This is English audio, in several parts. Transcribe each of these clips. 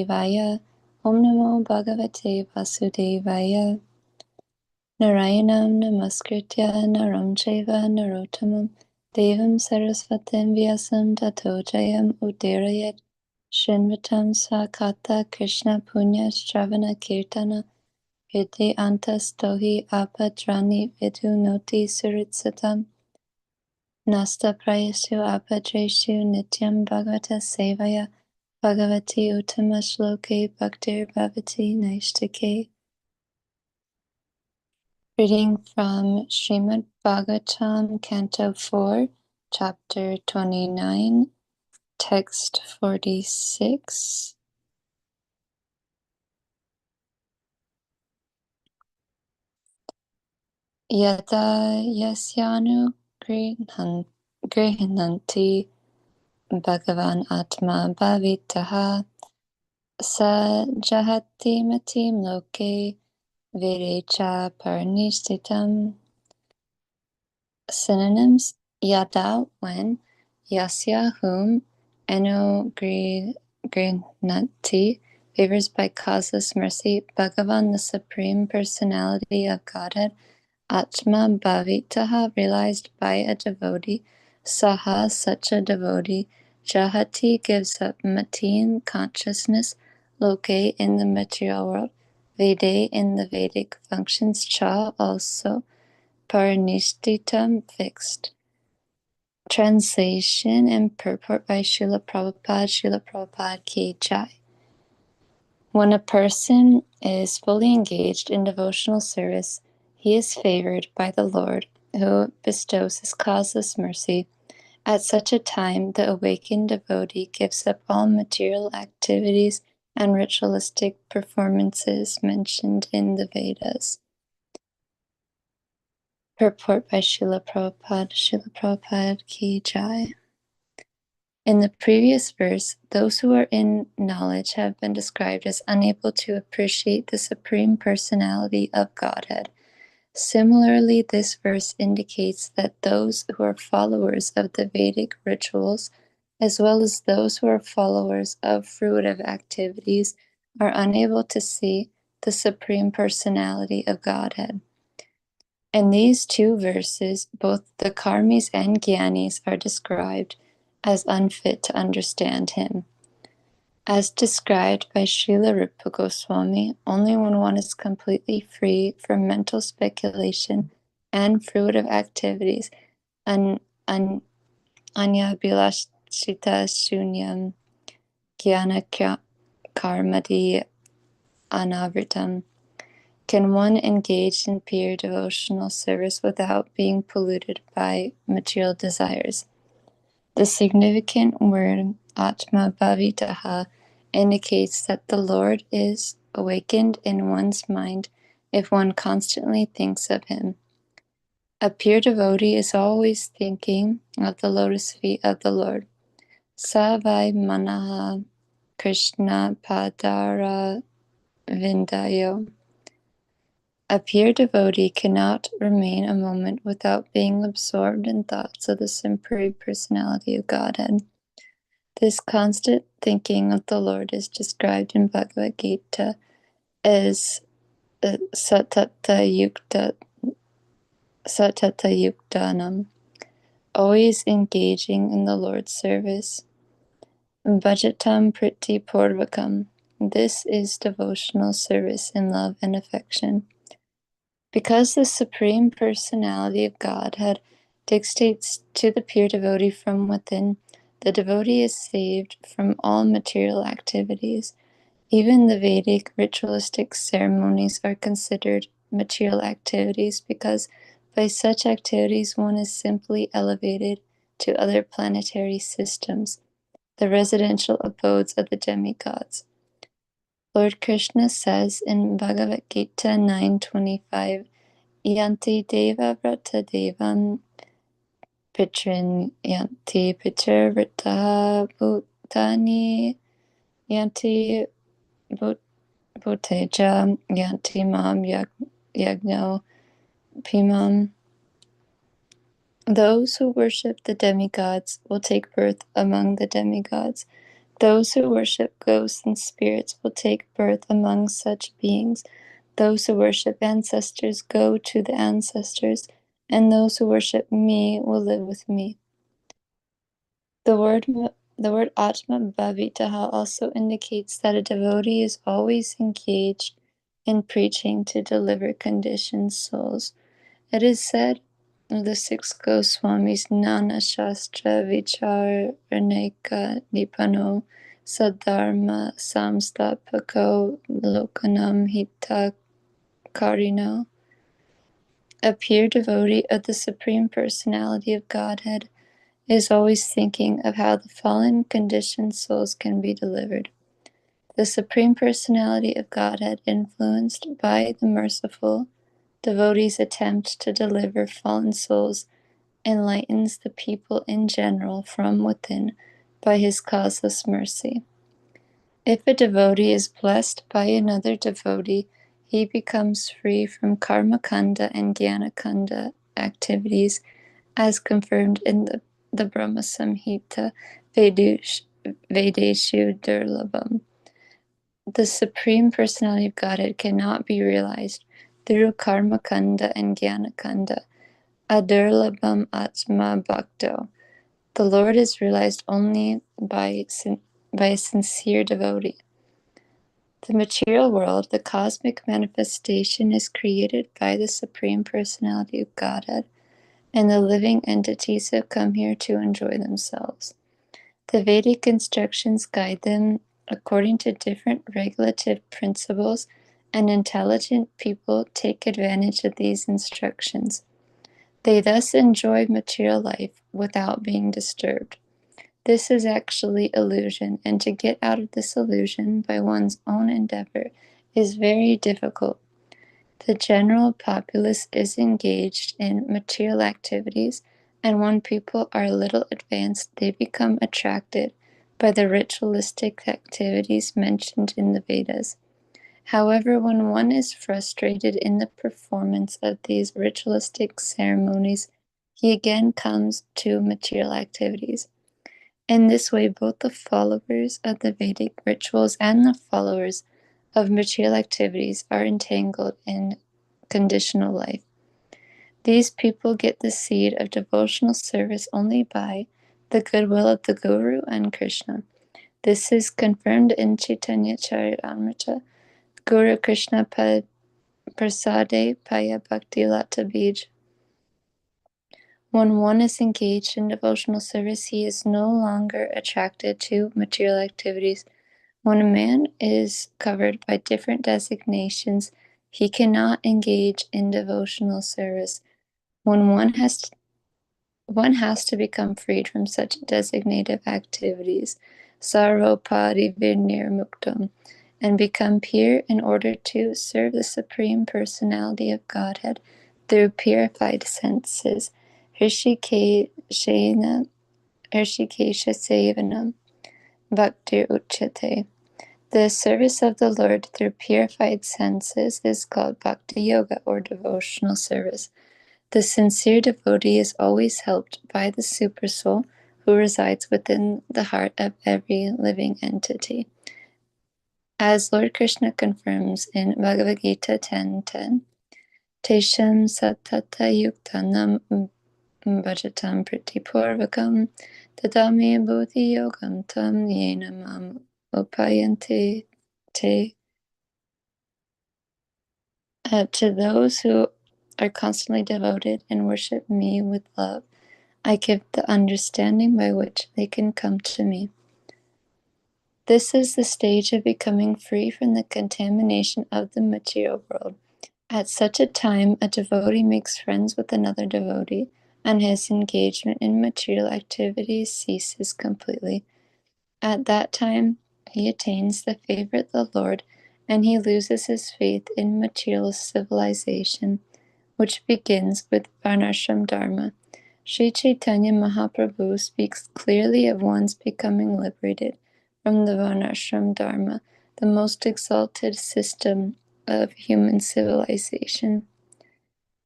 Vaya, Om Namo Bhagavate Vasudevaya. Narayanam Namaskritya Naram Chaiva Narottamam Devam Saraswatim Vyasam Tato Jayam Udirayat Shinvatam Sakata Krishna Punya Stravana Kirtana Vidhi Antas Tohi Apadrani Vidu Noti Suritsatam Nasta Prayashu Apadreshu Nityam Bhagavata Sevaya Bhagavati Uttama Shloke Bhaktir Bhavati Naishtake. Reading from Srimad Bhagavatam, Canto 4, Chapter 29, Text 46. Yada yasyanu grihnanti Bhagavan Atma Bhavitaha Sa Jahati Matim Loke Videcha Paranishtitam. Synonyms: yada, when, yasya, whom, anugrinati, favors by causeless mercy, Bhagavan, the Supreme Personality of Godhead, Atma Bhavitaha, realized by a devotee, Saha, such a devotee, Jahati, gives up, Matin, consciousness, Loke, in the material world, Vede, in the Vedic functions, Cha, also, Paranishtitam, fixed. Translation and purport by Srila Prabhupada Ki Jai. When a person is fully engaged in devotional service, he is favored by the Lord, who bestows his causeless mercy. At such a time, the awakened devotee gives up all material activities and ritualistic performances mentioned in the Vedas. Purport by Srila Prabhupada Ki Jai. In the previous verse, those who are in knowledge have been described as unable to appreciate the Supreme Personality of Godhead. Similarly, this verse indicates that those who are followers of the Vedic rituals, as well as those who are followers of fruitive activities, are unable to see the Supreme Personality of Godhead. In these two verses, both the karmis and gyanis are described as unfit to understand him. As described by Srila Rupa Goswami, only when one is completely free from mental speculation and fruitive activities, anya bilashita shunyam jnana karmadi anavritam, can one engage in pure devotional service without being polluted by material desires. The significant word Atma Bhavitaha indicates that the Lord is awakened in one's mind if one constantly thinks of him. A pure devotee is always thinking of the lotus feet of the Lord. Savai Manaha Krishna Padara Vindayo. A pure devotee cannot remain a moment without being absorbed in thoughts of the Supreme Personality of Godhead. This constant thinking of the Lord is described in Bhagavad Gita as satata yuktanam, always engaging in the Lord's service. Bhajatam priti purvakam. This is devotional service in love and affection. Because the Supreme Personality of Godhead dictates to the pure devotee from within, the devotee is saved from all material activities. Even the Vedic ritualistic ceremonies are considered material activities because by such activities one is simply elevated to other planetary systems, the residential abodes of the demigods. Lord Krishna says in Bhagavad Gita 9:25, Yanti Deva Vrata Devam Pitrin Yanti Pitir Vrata Bhutani Yanti Bhuteja Yanti Mam Yagno Pimam. Those who worship the demigods will take birth among the demigods. Those who worship ghosts and spirits will take birth among such beings. Those who worship ancestors go to the ancestors, and those who worship me will live with me. The word Atma Bhavitaha also indicates that a devotee is always engaged in preaching to deliver conditioned souls. It is said of the six Goswamis, Nana Shastra Vicharaneka Nipano Sadharma Samstapako Lokanam Hitakarino. A pure devotee of the Supreme Personality of Godhead is always thinking of how the fallen conditioned souls can be delivered. The Supreme Personality of Godhead, influenced by the merciful devotee's attempt to deliver fallen souls, enlightens the people in general from within by his causeless mercy. If a devotee is blessed by another devotee, he becomes free from karma kanda and jnana kanda activities, as confirmed in the Brahma Samhita Vedeshu Durlabham. The Supreme Personality of Godhead cannot be realized through karma kanda and jnana kanda. Adurlabham Atma Bhakto. The Lord is realized only by a sincere devotee. The material world, the cosmic manifestation, is created by the Supreme Personality of Godhead, and the living entities have come here to enjoy themselves. The Vedic instructions guide them according to different regulative principles, and intelligent people take advantage of these instructions. They thus enjoy material life without being disturbed. This is actually illusion, and to get out of this illusion by one's own endeavor is very difficult. The general populace is engaged in material activities, and when people are a little advanced, they become attracted by the ritualistic activities mentioned in the Vedas. However, when one is frustrated in the performance of these ritualistic ceremonies, he again comes to material activities. In this way, both the followers of the Vedic rituals and the followers of material activities are entangled in conditional life. These people get the seed of devotional service only by the goodwill of the Guru and Krishna. This is confirmed in Chaitanya Charitamrita. Guru Krishna Prasade Paya Bhakti Lata Bij. When one is engaged in devotional service, he is no longer attracted to material activities. When a man is covered by different designations, he cannot engage in devotional service. When one has to become freed from such designative activities, sarvopadi vinirmuktam, and become pure in order to serve the Supreme Personality of Godhead through purified senses. Hrishikesha Sevanam Bhaktir Uchate. The service of the Lord through purified senses is called Bhakti Yoga, or devotional service. The sincere devotee is always helped by the Supersoul who resides within the heart of every living entity. As Lord Krishna confirms in Bhagavad Gita 10:10, Tesham satata yuktanam bhajatam pritipurvakam tadami bodhi yogam tam yena mam upayante te. To those who are constantly devoted and worship me with love, I give the understanding by which they can come to me. This is the stage of becoming free from the contamination of the material world. At such a time, a devotee makes friends with another devotee, and his engagement in material activities ceases completely. At that time, he attains the favor of the Lord, and he loses his faith in material civilization, which begins with Varnashram Dharma. Sri Chaitanya Mahaprabhu speaks clearly of one's becoming liberated from the Varnashram Dharma, the most exalted system of human civilization.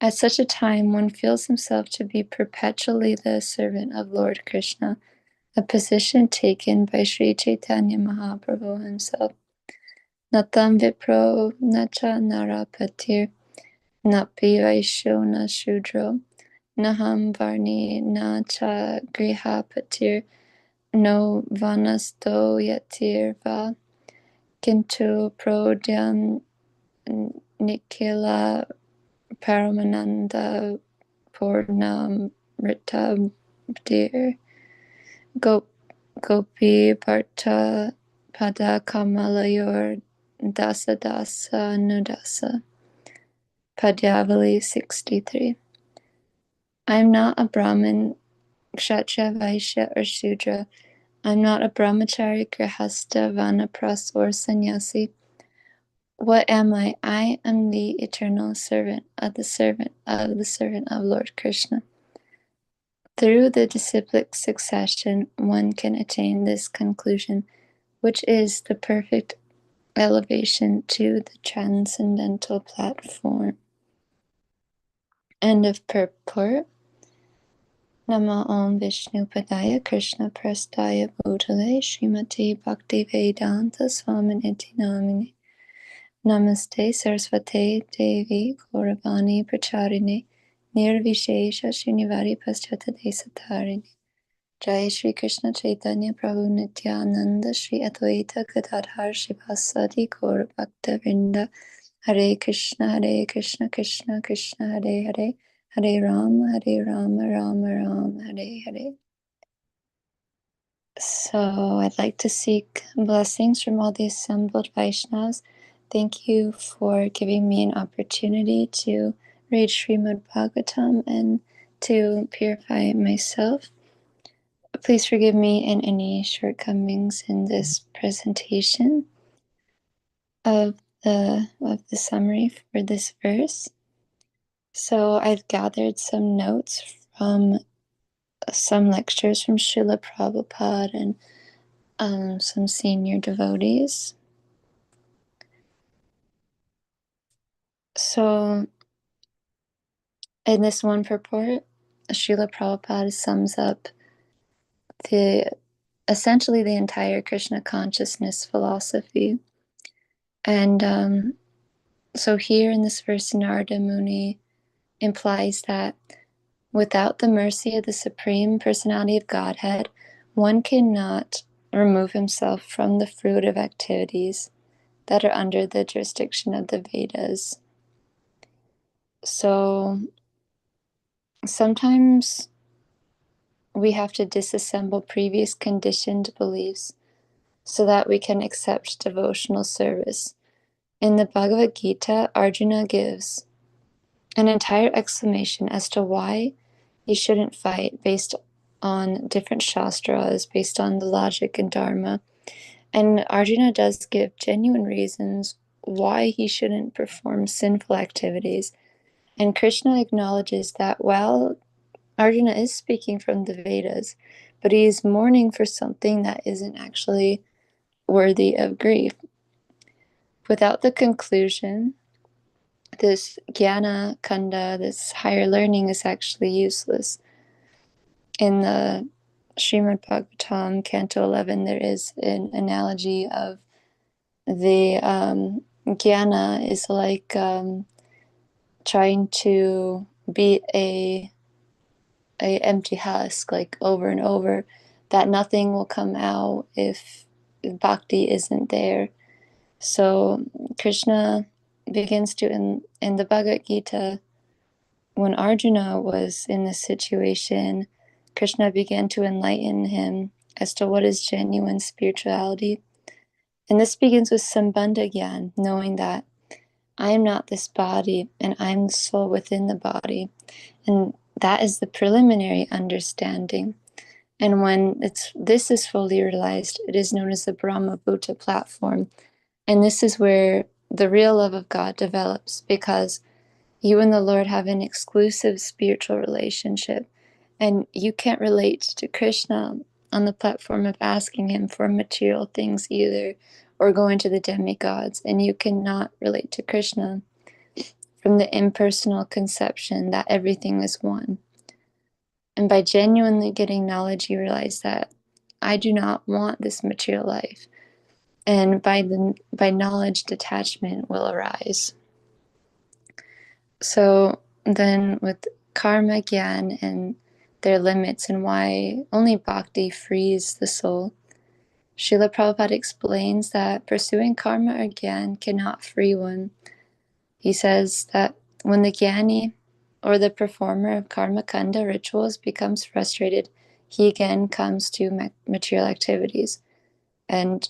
At such a time, one feels himself to be perpetually the servant of Lord Krishna, a position taken by Sri Chaitanya Mahaprabhu himself. Natam Vipro Nacha Narapatir Napi Vaisho Na Shudro Naham Varni Nacha Grihapatir No Vanasto Yatir Va Kintu Prodhyam Nikila Paramananda Purnam Ritabdir Gopi Bharta Pada Kamalayor Dasa Dasa Nudasa. Padyavali 63. I am not a Brahmin, Kshatriya, Vaishya, or Shudra. I am not a brahmachari, grihastha, vanapras, or sannyasi. What am I? I am the eternal servant of the servant of Lord Krishna. Through the disciplic succession, one can attain this conclusion, which is the perfect elevation to the transcendental platform. End of purport. Nama Om Vishnu Padaya Krishna Prastaya Bhutale Srimati Bhakti Vedanta Swaminiti Namini Namaste Saraswate Devi Gauravani Pracharini Nirvishesha Shrinivari Paschata Desatarini Jai Shri Krishna Chaitanya Prabhu Nityananda Shri Advaita Gadadhar Shivasadi Gaur Bhakta Vrinda Hare Krishna Krishna Krishna Hare Hare Hare Rama Rama Rama Hare Hare. So I'd like to seek blessings from all the assembled Vaishnavas. Thank you for giving me an opportunity to read Srimad Bhagavatam and to purify myself. Please forgive me in any shortcomings in this presentation of the summary for this verse. So I've gathered some notes from some lectures from Srila Prabhupada and some senior devotees. So in this one purport, Srila Prabhupada sums up essentially the entire Krishna consciousness philosophy. And so here in this verse, Narada Muni implies that without the mercy of the Supreme Personality of Godhead, one cannot remove himself from the fruitive activities that are under the jurisdiction of the Vedas. So sometimes we have to disassemble previous conditioned beliefs so that we can accept devotional service. In the Bhagavad Gita, Arjuna gives an entire explanation as to why you shouldn't fight based on different shastras, based on the logic and dharma. And Arjuna does give genuine reasons why he shouldn't perform sinful activities. And Krishna acknowledges that while Arjuna is speaking from the Vedas, but he is mourning for something that isn't actually worthy of grief. Without the conclusion, this jnana kanda, this higher learning, is actually useless. In the Srimad Bhagavatam, Canto 11, there is an analogy of the jnana is like trying to beat a empty husk, like over and over, that nothing will come out if bhakti isn't there. So Krishna begins to, in the Bhagavad Gita, when Arjuna was in this situation, Krishna began to enlighten him as to what is genuine spirituality. And this begins with Sambandha Gyan, knowing that I am not this body and I am the soul within the body. And that is the preliminary understanding. And when this is fully realized, it is known as the Brahma Bhuta platform. And this is where the real love of God develops, because you and the Lord have an exclusive spiritual relationship. And you can't relate to Krishna on the platform of asking him for material things either, or going to the demigods. And you cannot relate to Krishna from the impersonal conception that everything is one. And by genuinely getting knowledge, you realize that I do not want this material life. And by knowledge, detachment will arise. So then with karma, gyan, and their limits and why only bhakti frees the soul, Srila Prabhupada explains that pursuing karma or gyan cannot free one. He says that when the gyani or the performer of karma kanda rituals becomes frustrated, he again comes to material activities. And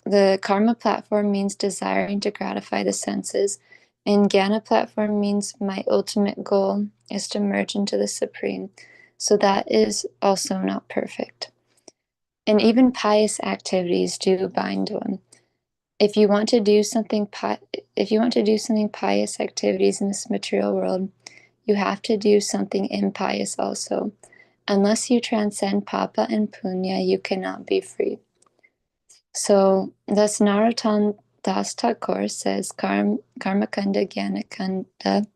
the karma platform means desiring to gratify the senses, and jnana platform means my ultimate goal is to merge into the Supreme. So that is also not perfect. And even pious activities do bind one. If you want to do something pious activities in this material world, you have to do something impious also. Unless you transcend papa and punya, you cannot be free. So thus Narottam Das Thakur says karma kanda jnana kanda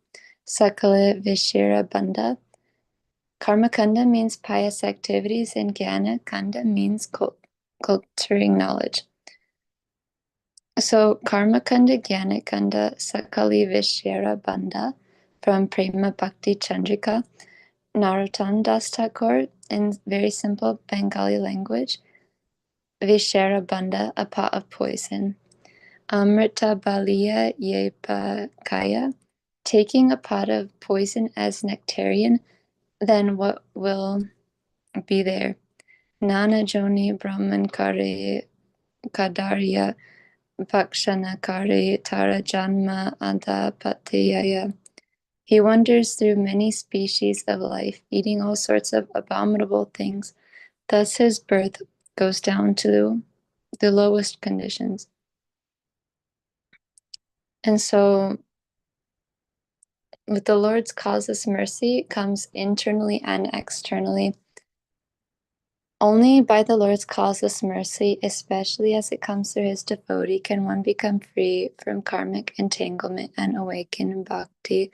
sakala vishira bandha. Karma kanda means pious activities and jnana kanda means culturing knowledge. So karma kanda jnana kanda sakali vishira bandha from Prema Bhakti Chandrika, Narottam Das Thakur, in very simple Bengali language, vishera bandha, a pot of poison. Amrita Baliya Yepakaya, taking a pot of poison as nectarian, then what will be there? Nana Joni Brahman Kare Kadarya Bhakshana Kare Tara Janma Adapateyaya. He wanders through many species of life, eating all sorts of abominable things. Thus his birth goes down to the lowest conditions. And so with the Lord's causeless mercy comes internally and externally. Only by the Lord's causeless mercy, especially as it comes through his devotee, can one become free from karmic entanglement and awaken in bhakti.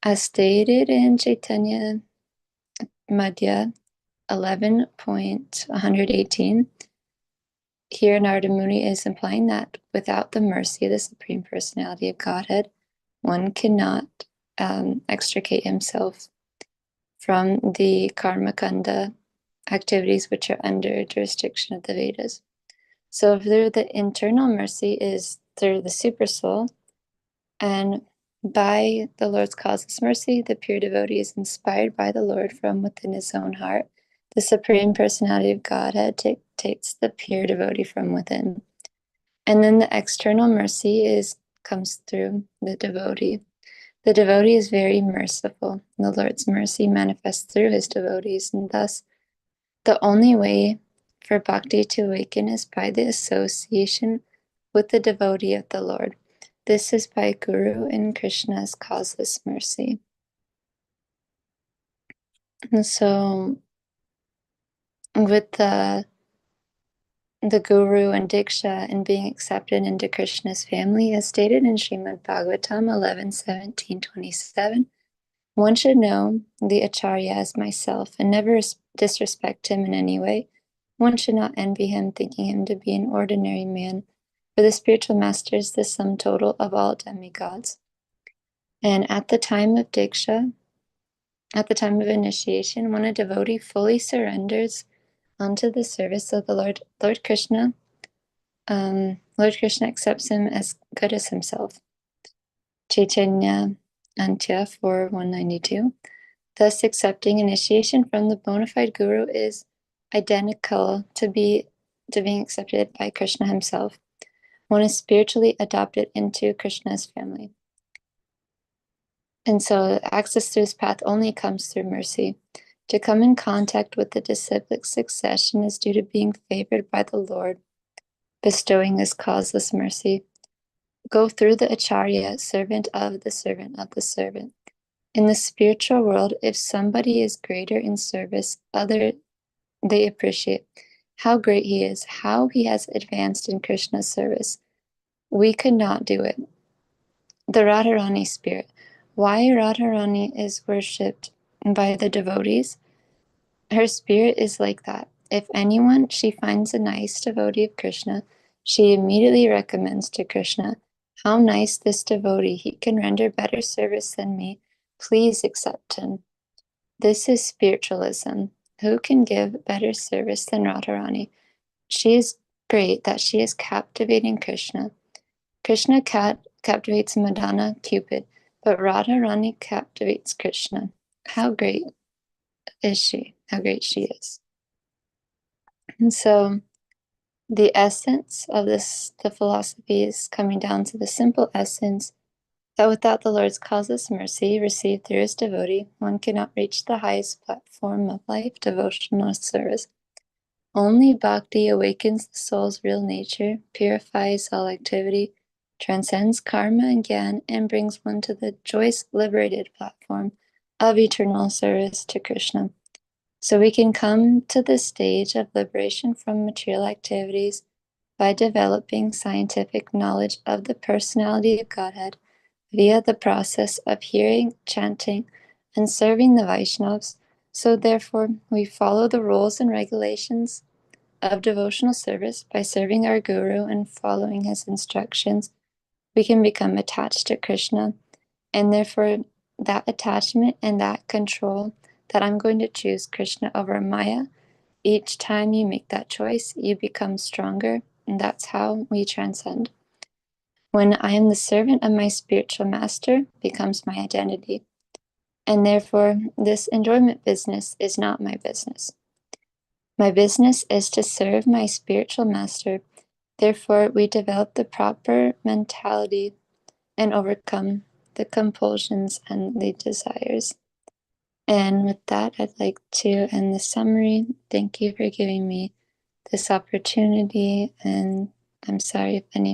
As stated in Chaitanya Madhya 11.118, here Narada Muni is implying that without the mercy of the Supreme Personality of Godhead, one cannot extricate himself from the karma kanda activities which are under jurisdiction of the Vedas. So through the internal mercy is through the supersoul, and by the Lord's causeless mercy, the pure devotee is inspired by the Lord from within his own heart. The Supreme Personality of Godhead takes the pure devotee from within. And then the external mercy comes through the devotee. The devotee is very merciful. The Lord's mercy manifests through his devotees, and thus the only way for bhakti to awaken is by the association with the devotee of the Lord. This is by Guru and Krishna's causeless mercy. And so with the Guru and Diksha and being accepted into Krishna's family, as stated in Srimad Bhagavatam 11:17-27, one should know the Acharya as myself and never disrespect him in any way. One should not envy him, thinking him to be an ordinary man, for the spiritual master is the sum total of all demigods. And at the time of Diksha, at the time of initiation, when a devotee fully surrenders unto the service of the Lord Krishna, Lord Krishna accepts him as good as himself. Chaitanya Antya 4:192. Thus, accepting initiation from the bona fide guru is identical to being accepted by Krishna himself. One is spiritually adopted into Krishna's family. And so access through this path only comes through mercy. To come in contact with the disciplic succession is due to being favored by the Lord, bestowing his causeless mercy. Go through the Acharya, servant of the servant of the servant. In the spiritual world, if somebody is greater in service, they appreciate how great he is, how he has advanced in Krishna's service. We could not do it. The Radharani spirit. Why Radharani is worshipped by the devotees? Her spirit is like that. If anyone she finds a nice devotee of Krishna, she immediately recommends to Krishna, "How nice this devotee! He can render better service than me. Please accept him." This is spiritualism. Who can give better service than Radharani? She is great that she is captivating Krishna. Krishna captivates Madana, Cupid, but Radharani captivates Krishna. How great is she? How great she is. And so the essence of the philosophy is coming down to the simple essence that without the Lord's causeless mercy received through his devotee, one cannot reach the highest platform of life, devotional service. Only bhakti awakens the soul's real nature, purifies all activity, transcends karma and gyan, and brings one to the joyous liberated platform of eternal service to Krishna. So we can come to this stage of liberation from material activities by developing scientific knowledge of the personality of Godhead via the process of hearing, chanting, and serving the Vaishnavas. So therefore, we follow the rules and regulations of devotional service by serving our Guru and following his instructions. We can become attached to Krishna, and therefore that attachment and that control that I'm going to choose Krishna over Maya, each time you make that choice, you become stronger, and that's how we transcend. When I am the servant of my spiritual master becomes my identity, and therefore this enjoyment business is not my business. My business is to serve my spiritual master. Therefore, we develop the proper mentality and overcome the compulsions and the desires. And with that, I'd like to end the summary. Thank you for giving me this opportunity, and I'm sorry if any